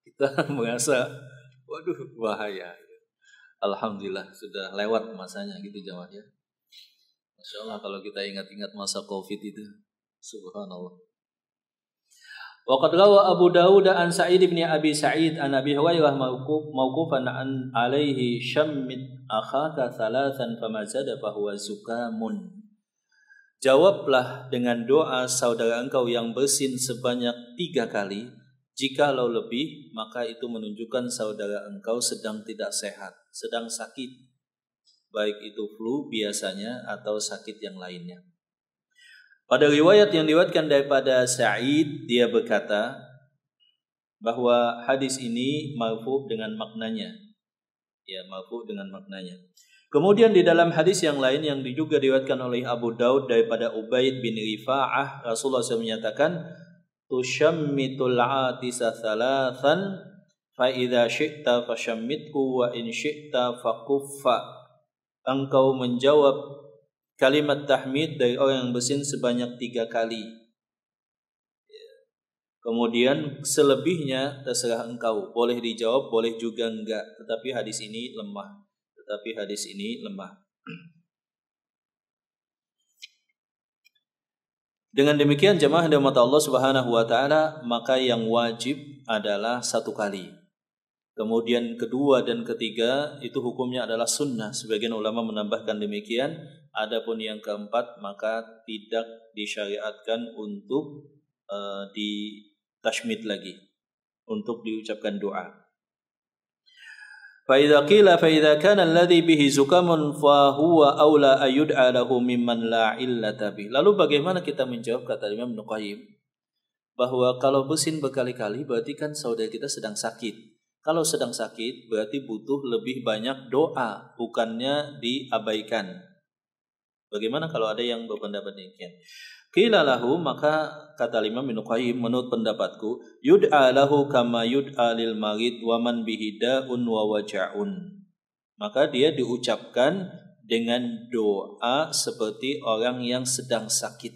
kita merasa waduh bahaya. Alhamdulillah sudah lewat masanya gitu jamaah ya. Masya Allah kalau kita ingat-ingat masa COVID itu, subhanallah. Waqad rawa Abu Dawud an Sa'id bin Abi Sa'id an Abi Hurairah mauqufan an alaihi syammit akhaka thalathan famazada fahuwa zukamun. Jawablah dengan doa saudara engkau yang bersin sebanyak 3 kali. Jikalau lebih, maka itu menunjukkan saudara engkau sedang tidak sehat, sedang sakit. Baik itu flu biasanya atau sakit yang lainnya. Pada riwayat yang diriwayatkan daripada Sa'id, dia berkata bahwa hadis ini marfu dengan maknanya. Ya, marfu dengan maknanya. Kemudian di dalam hadis yang lain yang juga diriwayatkan oleh Abu Daud daripada Ubaid bin Rifa'ah, Rasulullah SAW menyatakan, "Tushammitul 'atisa thalathan fa idza syi'ta fashammithu wa in syi'ta fakuffa." Engkau menjawab kalimat tahmid dari orang yang bersin sebanyak 3 kali. Kemudian selebihnya terserah engkau, boleh dijawab, boleh juga enggak. Tetapi hadis ini lemah. Dengan demikian jemaah rahmat Allah Subhanahu wa taala, maka yang wajib adalah 1 kali. Kemudian kedua dan ketiga itu hukumnya adalah sunnah. Sebagian ulama menambahkan demikian. Adapun yang keempat maka tidak disyariatkan untuk ditashmid lagi, untuk diucapkan doa. Fa idza qila fa idza kana alladhi bihi zukamun fa huwa aula ayud'a lahu mimman la illata bih. Lalu bagaimana kita menjawab kata Imam Ibnu Qayyim bahwa kalau bersin berkali-kali berarti kan saudara kita sedang sakit. Kalau sedang sakit berarti butuh lebih banyak doa, bukannya diabaikan. Bagaimana kalau ada yang berpendapat demikian? Qila lahu, maka kata Imam Ibnu Qayyim, menurut pendapatku, yud'a lahu kama yud'a lil marid wa man bihi da'un wa waja'un. Maka dia diucapkan dengan doa seperti orang yang sedang sakit.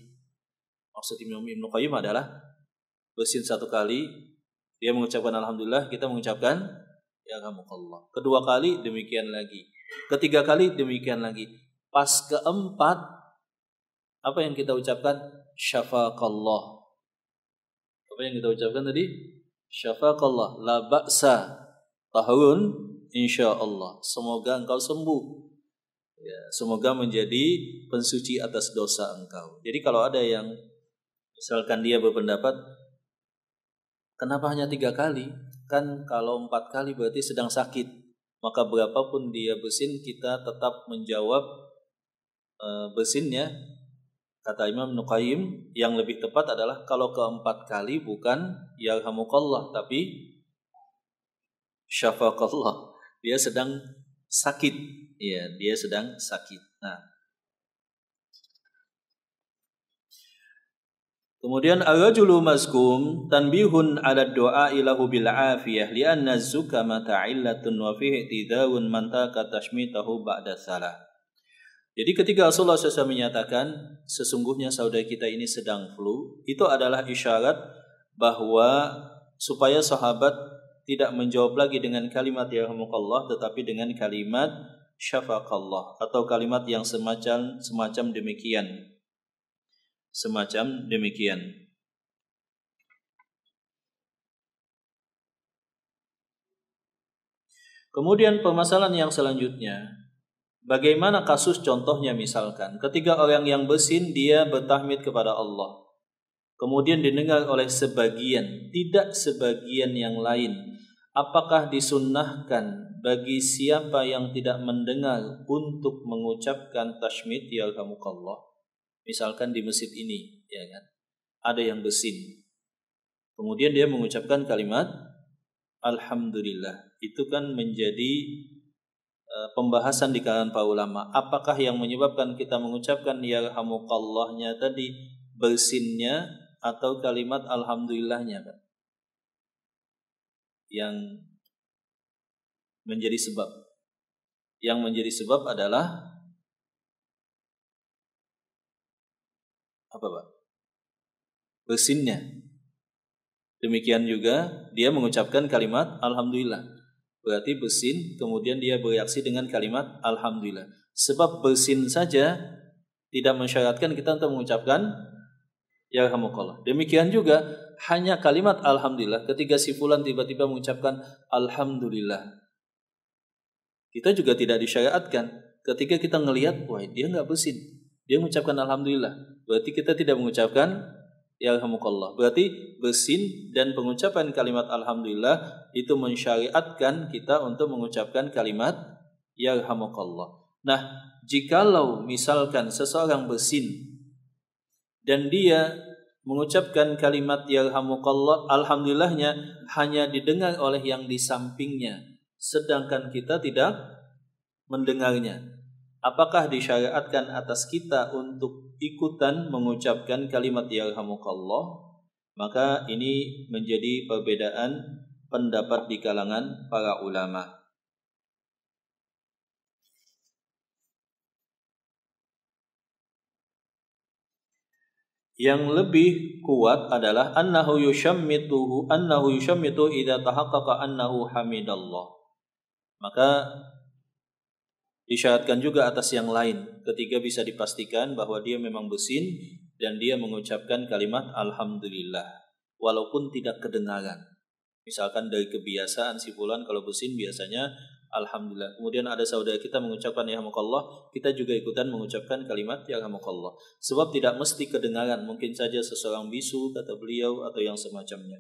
Maksud Imam Ibnu Qayyim adalah bersin 1 kali, dia mengucapkan alhamdulillah, kita mengucapkan yarhamukallah. Kedua kali demikian lagi. Ketiga kali demikian lagi. Pas keempat apa yang kita ucapkan? Syafaqallah. Apa yang kita ucapkan tadi? Syafaqallah, la ba'sa, tahun insyaallah. Semoga engkau sembuh. Ya, semoga menjadi pensuci atas dosa engkau. Jadi kalau ada yang misalkan dia berpendapat, kenapa hanya 3 kali? Kan kalau 4 kali berarti sedang sakit. Maka berapapun dia bersin, kita tetap menjawab bersinnya. Kata Imam Nuqayyim, yang lebih tepat adalah kalau ke-4 kali bukan yarhamukallah, tapi syafaqallah. Dia sedang sakit. Ya, dia sedang sakit. Nah, kemudian ar-rajulu mazkum tanbihun 'ala ad-du'a lahu bil 'afiyah li'anna az-zukama ta'illatun wa fihi i'tidarun man taka tashmitahu ba'da salah. Jadi ketika Rasulullah SAW menyatakan sesungguhnya saudara kita ini sedang flu, itu adalah isyarat bahwa supaya sahabat tidak menjawab lagi dengan kalimat yarhamukallah, tetapi dengan kalimat syafaqallah atau kalimat yang semacam demikian. Semacam demikian. Kemudian permasalahan yang selanjutnya, bagaimana kasus contohnya misalkan ketika orang yang bersin dia bertahmid kepada Allah, kemudian didengar oleh sebagian, tidak sebagian yang lain. Apakah disunnahkan bagi siapa yang tidak mendengar untuk mengucapkan tashmid yarhamukallah? Misalkan di masjid ini, ya kan, ada yang bersin, kemudian dia mengucapkan kalimat alhamdulillah. Itu kan menjadi pembahasan di kalangan para ulama. Apakah yang menyebabkan kita mengucapkan yarhamukallahnya tadi bersinnya atau kalimat alhamdulillahnya, Pak? Yang menjadi sebab. Yang menjadi sebab adalah apa, Pak? Bersinnya. Demikian juga dia mengucapkan kalimat alhamdulillah. Berarti bersin, kemudian dia bereaksi dengan kalimat alhamdulillah. Sebab bersin saja tidak mensyaratkan kita untuk mengucapkan yarhamukallah. Demikian juga hanya kalimat alhamdulillah, ketika si fulan tiba-tiba mengucapkan alhamdulillah, kita juga tidak disyariatkan. Ketika kita ngelihat, wah dia nggak bersin, dia mengucapkan alhamdulillah, berarti kita tidak mengucapkan yarhamukallah. Berarti bersin dan pengucapan kalimat alhamdulillah itu mensyariatkan kita untuk mengucapkan kalimat yarhamukallah. Nah, jikalau misalkan seseorang bersin dan dia mengucapkan kalimat yarhamukallah, alhamdulillahnya hanya didengar oleh yang di sampingnya, sedangkan kita tidak mendengarnya, apakah disyariatkan atas kita untuk ikutan mengucapkan kalimat yarhamukallah? Maka ini menjadi perbedaan pendapat di kalangan para ulama. Yang lebih kuat adalah annahu yushammitu idza tahaqqaqa annahu hamidallah. Maka disyaratkan juga atas yang lain ketika bisa dipastikan bahwa dia memang bersin dan dia mengucapkan kalimat alhamdulillah walaupun tidak kedengaran. Misalkan dari kebiasaan si fulan kalau bersin biasanya alhamdulillah. Kemudian ada saudara kita mengucapkan yarhamukallah, kita juga ikutan mengucapkan kalimat yarhamukallah. Sebab tidak mesti kedengaran, mungkin saja seseorang bisu kata beliau atau yang semacamnya.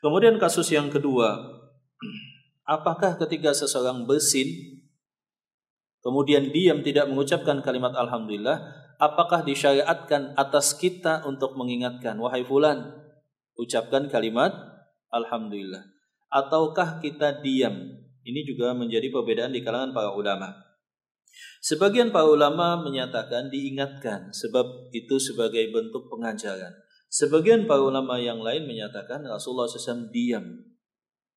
Kemudian kasus yang kedua, apakah ketika seseorang bersin kemudian diam tidak mengucapkan kalimat alhamdulillah, apakah disyariatkan atas kita untuk mengingatkan, wahai fulan, ucapkan kalimat alhamdulillah, ataukah kita diam? Ini juga menjadi perbedaan di kalangan para ulama. Sebagian para ulama menyatakan diingatkan sebab itu sebagai bentuk pengajaran. Sebagian para ulama yang lain menyatakan Rasulullah SAW diam.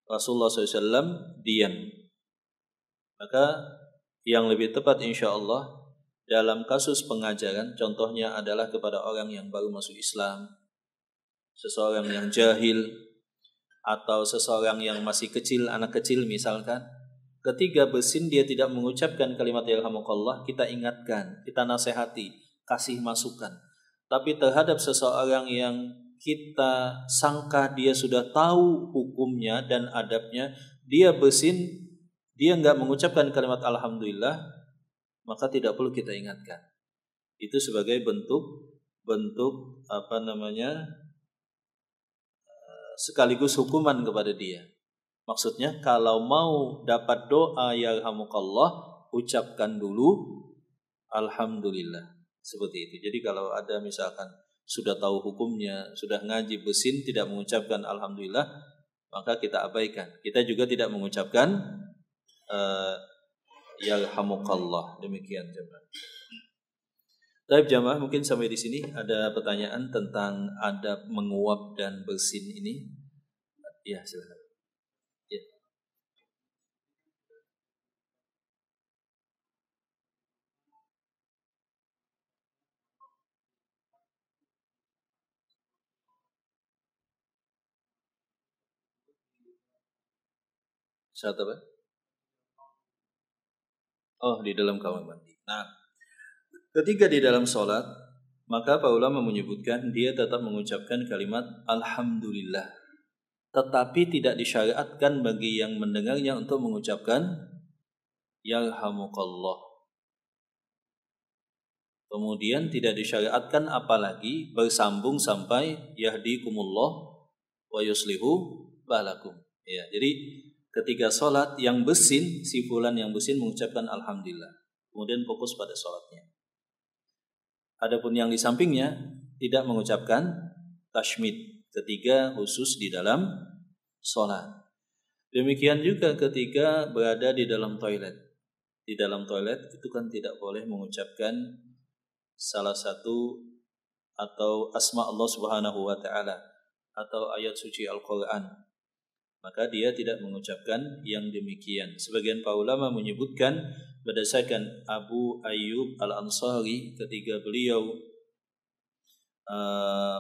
Rasulullah SAW diam. Maka yang lebih tepat insyaAllah dalam kasus pengajaran, contohnya adalah kepada orang yang baru masuk Islam, seseorang yang jahil, atau seseorang yang masih kecil, anak kecil misalkan, ketika bersin dia tidak mengucapkan kalimat yarhamukallah, kita ingatkan, kita nasihati, kasih masukan. Tapi terhadap seseorang yang kita sangka dia sudah tahu hukumnya dan adabnya, dia bersin, dia nggak mengucapkan kalimat alhamdulillah, maka tidak perlu kita ingatkan. Itu sebagai bentuk sekaligus hukuman kepada dia. Maksudnya kalau mau dapat doa yarhamukallah, ucapkan dulu alhamdulillah. Seperti itu. Jadi kalau ada misalkan sudah tahu hukumnya, sudah ngaji bersin tidak mengucapkan alhamdulillah, maka kita abaikan. Kita juga tidak mengucapkan yarhamukallah. Demikian jemaah. Baik jamaah, mungkin sampai di sini ada pertanyaan tentang adab menguap dan bersin ini. Ya, silakan. Ya. Saat apa? Oh, di dalam kamar mandi. Nah, ketika di dalam sholat, maka para ulama menyebutkan dia tetap mengucapkan kalimat alhamdulillah. Tetapi tidak disyariatkan bagi yang mendengarnya untuk mengucapkan yarhamukallah. Kemudian tidak disyariatkan apalagi bersambung sampai yahdikumullah wa yuslihu balakum. Ya, jadi ketika sholat yang bersin, si fulan yang bersin mengucapkan alhamdulillah. Kemudian fokus pada sholatnya. Adapun yang di sampingnya tidak mengucapkan tashmid ketika khusus di dalam sholat. Demikian juga ketika berada di dalam toilet. Di dalam toilet itu kan tidak boleh mengucapkan salah satu atau asma Allah Subhanahu wa taala atau ayat suci Al-Qur'an. Maka dia tidak mengucapkan yang demikian. Sebagian para ulama menyebutkan berdasarkan Abu Ayyub Al-Ansari ketika beliau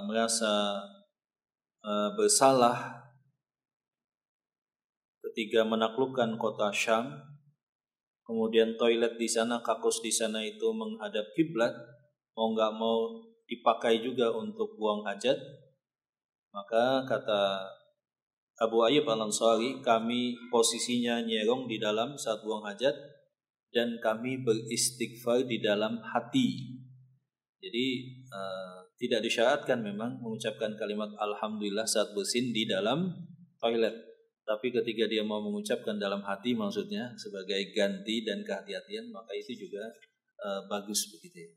merasa bersalah ketika menaklukkan kota Syam, kemudian toilet di sana, kakus di sana itu menghadap kiblat, mau nggak mau dipakai juga untuk buang hajat, maka kata Abu Ayyub Al-Ansari, kami posisinya nyerong di dalam saat buang hajat dan kami beristighfar di dalam hati. Jadi tidak disyaratkan memang mengucapkan kalimat alhamdulillah saat bersin di dalam toilet. Tapi ketika dia mau mengucapkan dalam hati, maksudnya sebagai ganti dan kehati-hatian, maka itu juga bagus begitu ya.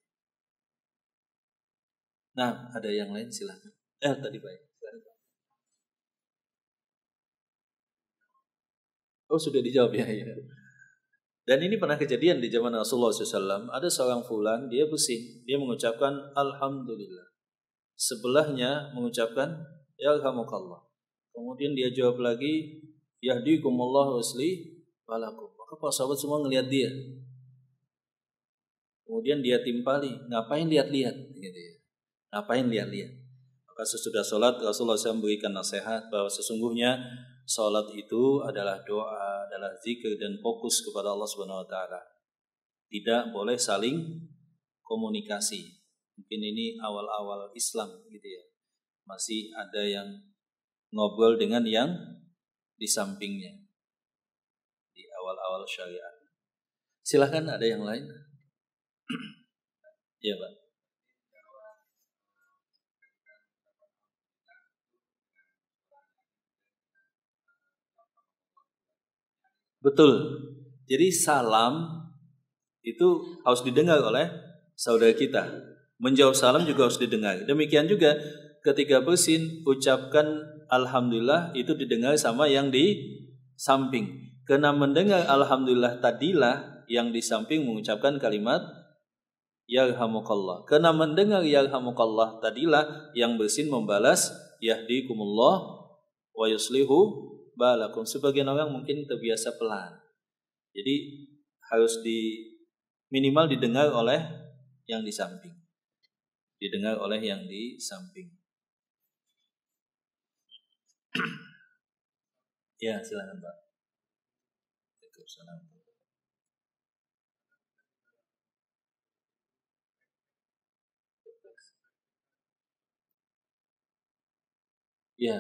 Nah, ada yang lain silakan. Tadi baik. Oh, sudah dijawab ya. Dan ini pernah kejadian di zaman Rasulullah SAW. Ada seorang fulan, dia bersin, dia mengucapkan alhamdulillah. Sebelahnya mengucapkan yarhamukallah. Kemudian dia jawab lagi yahdikumullah wasli walakum. Maka para sahabat semua ngelihat dia. Kemudian dia timpali, ngapain lihat-lihat gitu ya. Ngapain lihat-lihat? Maka sesudah sholat Rasulullah SAW memberikan nasihat bahwa sesungguhnya sholat itu adalah doa, adalah zikir dan fokus kepada Allah Subhanahu Wa Taala. Tidak boleh saling komunikasi. Mungkin ini awal-awal Islam gitu ya. Masih ada yang ngobrol dengan yang di sampingnya di awal-awal syariat. Silahkan ada yang lain. Ya Pak. Betul. Jadi salam itu harus didengar oleh saudara kita. Menjawab salam juga harus didengar. Demikian juga ketika bersin ucapkan alhamdulillah itu didengar sama yang di samping. Karena mendengar alhamdulillah tadilah yang di samping mengucapkan kalimat yarhamukallah. Karena mendengar yarhamukallah tadilah yang bersin membalas yahdikumullah wa yuslihu balakum. Sebagian orang mungkin terbiasa pelan. Jadi harus minimal didengar oleh yang di samping. Didengar oleh yang di samping. Ya, silakan Pak. Waalaikumsalam. Ya,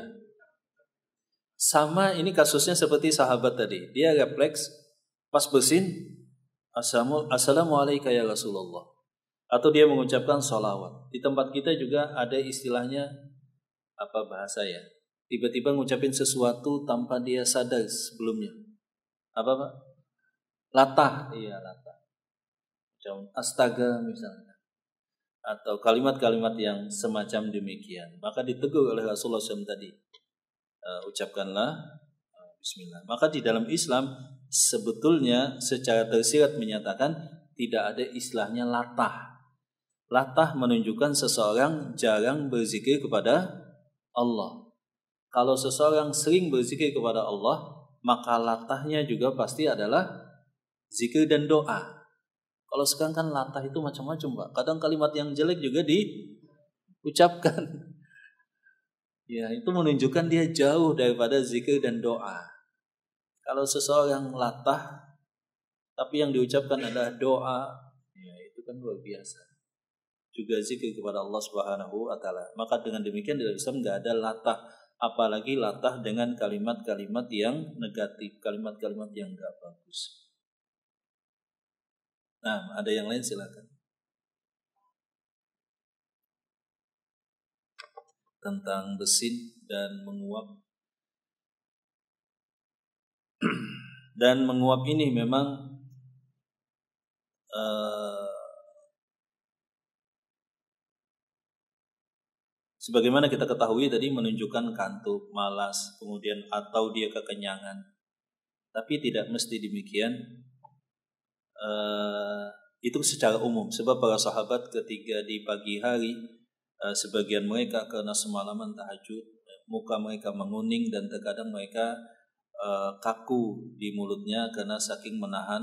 sama ini kasusnya seperti sahabat tadi. Dia refleks pas bersin, Assalamualaikum ya Rasulullah. Atau dia mengucapkan sholawat. Di tempat kita juga ada istilahnya apa bahasa ya? Tiba-tiba ngucapin sesuatu tanpa dia sadar sebelumnya. Apa Pak? Latah. Iya, latah. Astaga misalnya. Atau kalimat-kalimat yang semacam demikian. Maka ditegur oleh Rasulullah SAW tadi. Ucapkanlah Bismillah. Maka di dalam Islam sebetulnya secara tersirat menyatakan tidak ada istilahnya latah. Latah menunjukkan seseorang jarang berzikir kepada Allah. Kalau seseorang sering berzikir kepada Allah, maka latahnya juga pasti adalah zikir dan doa. Kalau sekarang kan latah itu macam-macam Pak. Kadang kalimat yang jelek juga diucapkan. Ya, itu menunjukkan dia jauh daripada zikir dan doa. Kalau seseorang latah, tapi yang diucapkan adalah doa, ya itu kan luar biasa. Juga zikir kepada Allah Subhanahu wa Ta'ala. Maka dengan demikian dalam Islam nggak ada latah, apalagi latah dengan kalimat-kalimat yang negatif, kalimat-kalimat yang nggak bagus. Nah, ada yang lain silakan. Tentang bersin dan menguap. Dan menguap ini memang sebagaimana kita ketahui tadi menunjukkan kantuk, malas, kemudian atau dia kekenyangan. Tapi tidak mesti demikian. Itu secara umum. Sebab para sahabat ketika di pagi hari, sebagian mereka karena semalaman tahajud, muka mereka menguning dan terkadang mereka kaku di mulutnya karena saking menahan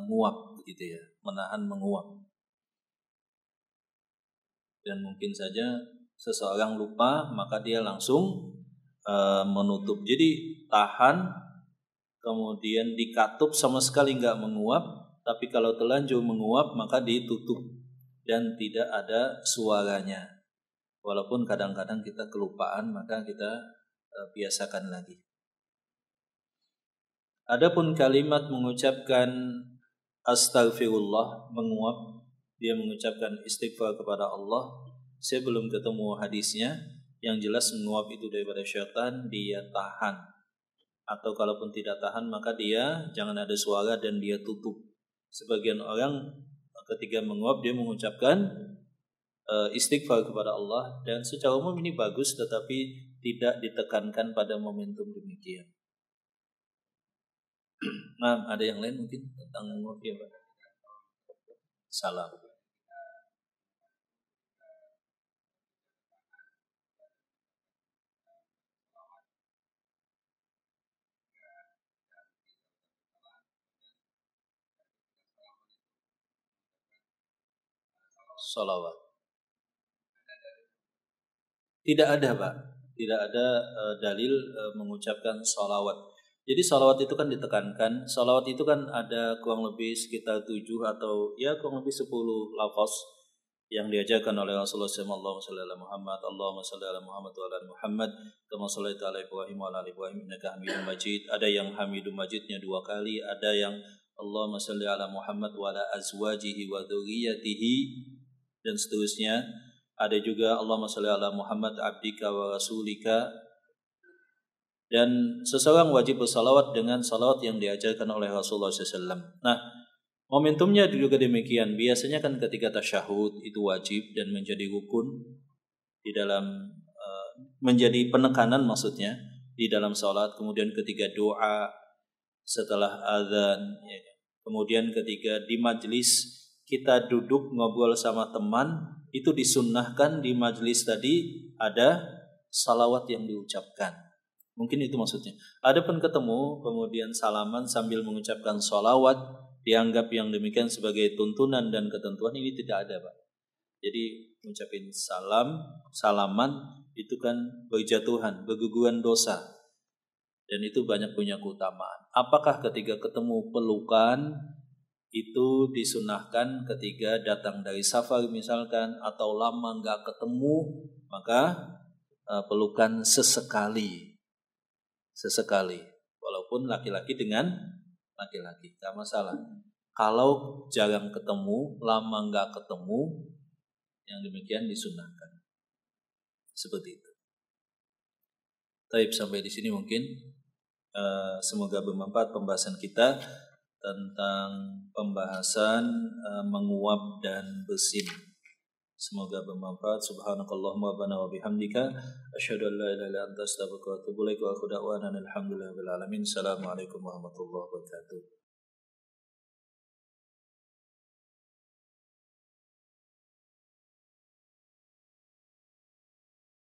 nguap, gitu ya, menahan menguap. Dan mungkin saja seseorang lupa, maka dia langsung menutup. Jadi tahan, kemudian dikatup sama sekali nggak menguap. Tapi kalau terlanjur menguap, maka ditutup dan tidak ada suaranya. Walaupun kadang-kadang kita kelupaan, maka kita biasakan lagi. Adapun kalimat mengucapkan astagfirullah, menguap, dia mengucapkan istighfar kepada Allah. Saya belum ketemu hadisnya. Yang jelas menguap itu daripada syaitan, dia tahan. Atau kalaupun tidak tahan, maka dia jangan ada suara dan dia tutup. Sebagian orang ketika menguap dia mengucapkan istighfar kepada Allah, dan secara umum ini bagus, tetapi tidak ditekankan pada momentum demikian. Nah, ada yang lain mungkin tentang menguap ya Pak? Salam. Salawat. Tidak ada Pak. Tidak ada dalil mengucapkan salawat. Jadi salawat itu kan ditekankan. Salawat itu kan ada kurang lebih sekitar 7 atau ya kurang lebih 10 lafaz yang diajarkan oleh Rasulullah sallallahu alaihi Muhammad, Allahumma shalli ala Muhammad wa ala Muhammad, kama shallaita ala Ibrahim wa ala Ibrahim innaka Hamidum Majid. Ada yang Hamidum Majidnya 2 kali, ada yang Allahumma shalli ala Muhammad wa ala azwajihi wa dzurriyyatihi dan seterusnya. Ada juga Allahumma shalli ala Muhammad abdika wa rasulika. Dan seseorang wajib bersalawat dengan salawat yang diajarkan oleh Rasulullah SAW. Nah, momentumnya juga demikian. Biasanya kan ketika tasyahud itu wajib dan menjadi rukun di dalam menjadi penekanan maksudnya di dalam salat. Kemudian ketika doa setelah azan, ya. Kemudian ketika di majlis kita duduk ngobrol sama teman, itu disunnahkan di majlis tadi ada salawat yang diucapkan. Mungkin itu maksudnya. Adapun ketemu kemudian salaman sambil mengucapkan salawat, dianggap yang demikian sebagai tuntunan dan ketentuan, ini tidak ada Pak. Jadi mengucapin salaman itu kan berjatuhan, berguguran dosa. Dan itu banyak punya keutamaan. Apakah ketika ketemu pelukan itu disunahkan ketika datang dari safar misalkan, atau lama nggak ketemu, maka pelukan sesekali, walaupun laki-laki dengan laki-laki, tak masalah. Kalau jarang ketemu, lama nggak ketemu, yang demikian disunahkan. Seperti itu. Baik, sampai di sini mungkin. Semoga bermanfaat pembahasan kita tentang pembahasan menguap dan bersin. Semoga bermanfaat. Subhanakallahumma wa bihamdika asyhadu an la ilaha illa anta astaghfiruka wa atubu ilaik wa akhu da'wana alhamdulillahi rabbil alamin. Assalamualaikum warahmatullahi wabarakatuh.